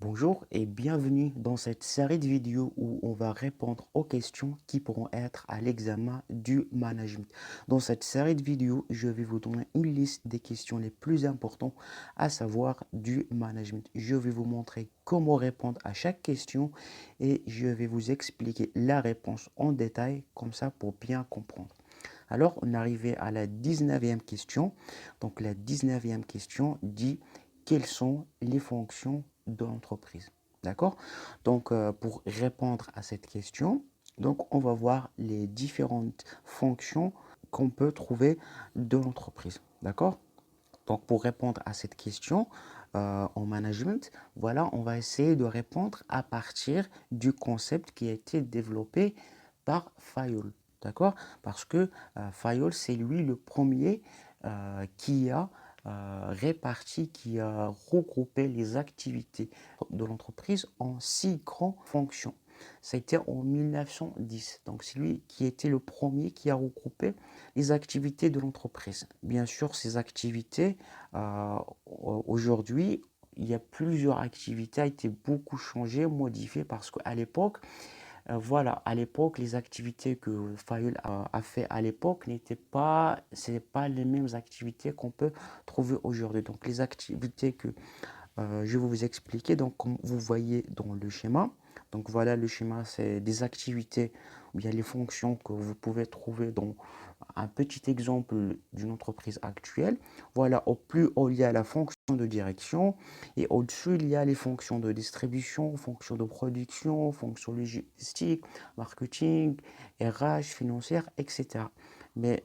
Bonjour et bienvenue dans cette série de vidéos où on va répondre aux questions qui pourront être à l'examen du management. Dans cette série de vidéos, je vais vous donner une liste des questions les plus importantes, à savoir du management. Je vais vous montrer comment répondre à chaque question et je vais vous expliquer la réponse en détail, comme ça pour bien comprendre. Alors, on est arrivé à la 19e question. Donc, la 19e question dit quelles sont les fonctions de l'entreprise. D'accord? Donc, pour répondre à cette question, donc, on va voir les différentes fonctions qu'on peut trouver de l'entreprise. D'accord? Donc, pour répondre à cette question en management, voilà, on va essayer de répondre à partir du concept qui a été développé par Fayol. D'accord? Parce que Fayol, c'est lui le premier qui a réparti, qui a regroupé les activités de l'entreprise en 6 grandes fonctions. Ça a été en 1910. Donc, c'est lui qui était le premier qui a regroupé les activités de l'entreprise. Bien sûr, ces activités, euh, aujourd'hui, il y a plusieurs activités, a été beaucoup changées, modifiées parce qu'à l'époque, voilà, à l'époque, les activités que Fayol a fait à l'époque c'est pas les mêmes activités qu'on peut trouver aujourd'hui. Donc, les activités que je vais vous expliquer. Donc, comme vous voyez dans le schéma, donc voilà, le schéma, c'est des activités ou bien les fonctions que vous pouvez trouver dans un petit exemple d'une entreprise actuelle. Voilà, au plus haut, il y a la fonction de direction et au-dessus, il y a les fonctions de distribution, fonctions de production, fonctions logistiques, marketing, RH, financière, etc. Mais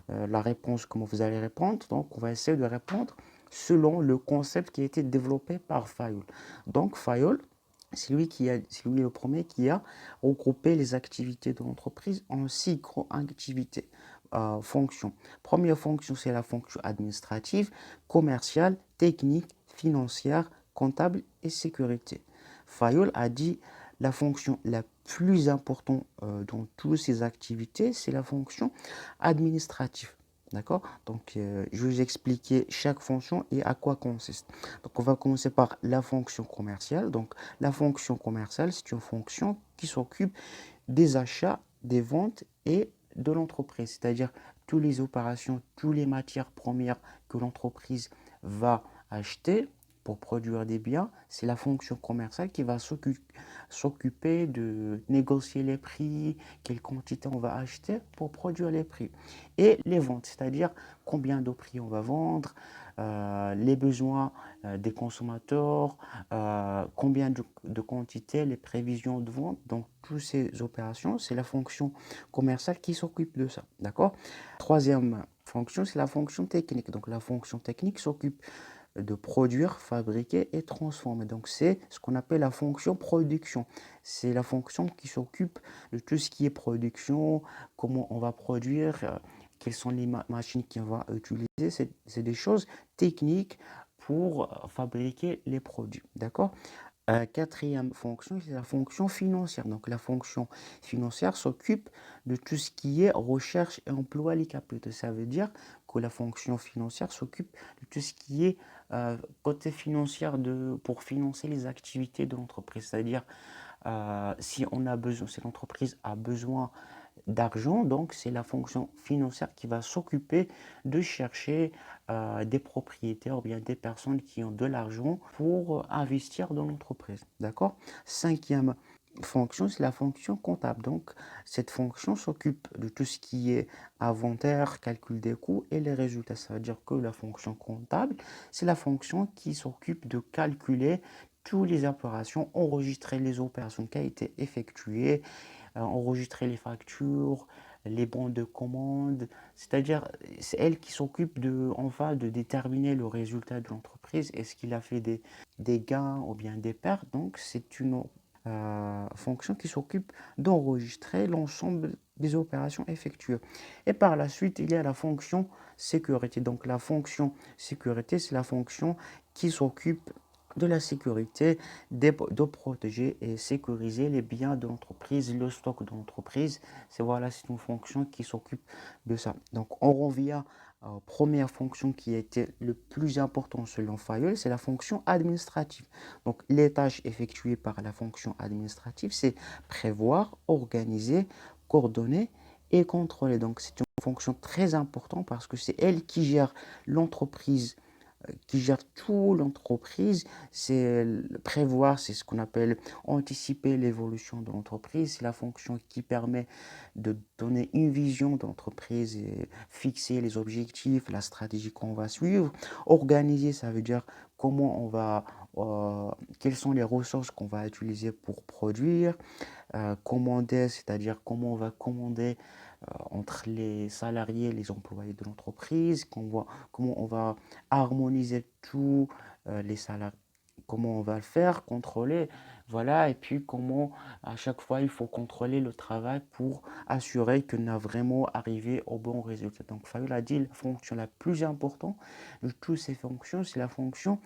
la réponse, comment vous allez répondre? Donc, on va essayer de répondre selon le concept qui a été développé par Fayol. Donc, Fayol, c'est lui le premier qui a regroupé les activités de l'entreprise en 6 activités, fonctions. Première fonction, c'est la fonction administrative, commerciale, technique, financière, comptable et sécurité. Fayol a dit la fonction la plus importante dans toutes ces activités, c'est la fonction administrative. D'accord? Donc, je vais vous expliquer chaque fonction et à quoi consiste. Donc, on va commencer par la fonction commerciale. Donc, la fonction commerciale, c'est une fonction qui s'occupe des achats, des ventes et de l'entreprise. C'est-à-dire toutes les opérations, toutes les matières premières que l'entreprise va acheter pour produire des biens, c'est la fonction commerciale qui va s'occuper de négocier les prix, quelle quantité on va acheter pour produire les prix. Et les ventes, c'est-à-dire combien de prix on va vendre, les besoins des consommateurs, combien de quantité, les prévisions de vente. Donc, toutes ces opérations, c'est la fonction commerciale qui s'occupe de ça. D'accord? Troisième fonction, c'est la fonction technique. Donc, la fonction technique s'occupe de produire, fabriquer et transformer. Donc, c'est ce qu'on appelle la fonction production. C'est la fonction qui s'occupe de tout ce qui est production, comment on va produire, quelles sont les machines qu'on va utiliser. C'est des choses techniques pour fabriquer les produits. D'accord? Quatrième fonction, c'est la fonction financière. Donc, la fonction financière s'occupe de tout ce qui est recherche et emploi des capitaux. Ça veut dire que la fonction financière s'occupe de tout ce qui est côté financier pour financer les activités de l'entreprise. C'est-à-dire, si on a besoin, si l'entreprise a besoin d'argent, donc c'est la fonction financière qui va s'occuper de chercher des propriétaires ou bien des personnes qui ont de l'argent pour investir dans l'entreprise. D'accord? Cinquième fonction, c'est la fonction comptable. Donc, cette fonction s'occupe de tout ce qui est inventaire, calcul des coûts et les résultats. Ça veut dire que la fonction comptable, c'est la fonction qui s'occupe de calculer toutes les opérations, enregistrer les opérations qui ont été effectuées, enregistrer les factures, les bons de commande. C'est-à-dire, c'est elle qui s'occupe enfin, de déterminer le résultat de l'entreprise. Est-ce qu'il a fait des gains ou bien des pertes? Donc, c'est une fonction qui s'occupe d'enregistrer l'ensemble des opérations effectuées. Et par la suite, il y a la fonction sécurité. Donc, la fonction sécurité, c'est la fonction qui s'occupe de la sécurité, de protéger et sécuriser les biens de l'entreprise, le stock de l'entreprise. C'est une fonction qui s'occupe de ça. Donc, on revient première fonction qui était le plus important selon Fayol, c'est la fonction administrative. Donc, les tâches effectuées par la fonction administrative, c'est prévoir, organiser, coordonner et contrôler. Donc, c'est une fonction très importante parce que c'est elle qui gère l'entreprise, qui gère toute l'entreprise. C'est prévoir, c'est ce qu'on appelle anticiper l'évolution de l'entreprise. C'est la fonction qui permet de donner une vision d'entreprise et fixer les objectifs, la stratégie qu'on va suivre. Organiser, ça veut dire comment on va, quelles sont les ressources qu'on va utiliser pour produire. Commander, c'est-à-dire comment on va commander entre les salariés et les employés de l'entreprise, comment on va harmoniser tous les salariés, comment on va le faire, contrôler, voilà, et puis comment à chaque fois il faut contrôler le travail pour assurer qu'on a vraiment arrivé au bon résultat. Donc Fayol a dit la fonction la plus importante de toutes ces fonctions, c'est la fonction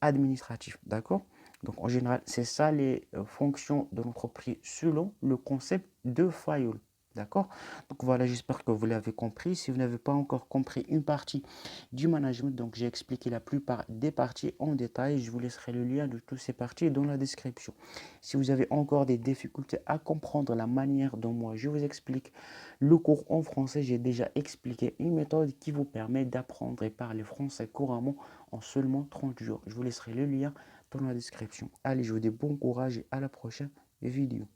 administrative, d'accord? Donc en général, c'est ça les fonctions de l'entreprise selon le concept de Fayol. D'accord? Donc voilà, j'espère que vous l'avez compris. Si vous n'avez pas encore compris une partie du management, donc j'ai expliqué la plupart des parties en détail. Je vous laisserai le lien de toutes ces parties dans la description. Si vous avez encore des difficultés à comprendre la manière dont moi je vous explique le cours en français, j'ai déjà expliqué une méthode qui vous permet d'apprendre et parler français couramment en seulement 30 jours. Je vous laisserai le lien dans la description. Allez, je vous dis bon courage et à la prochaine vidéo.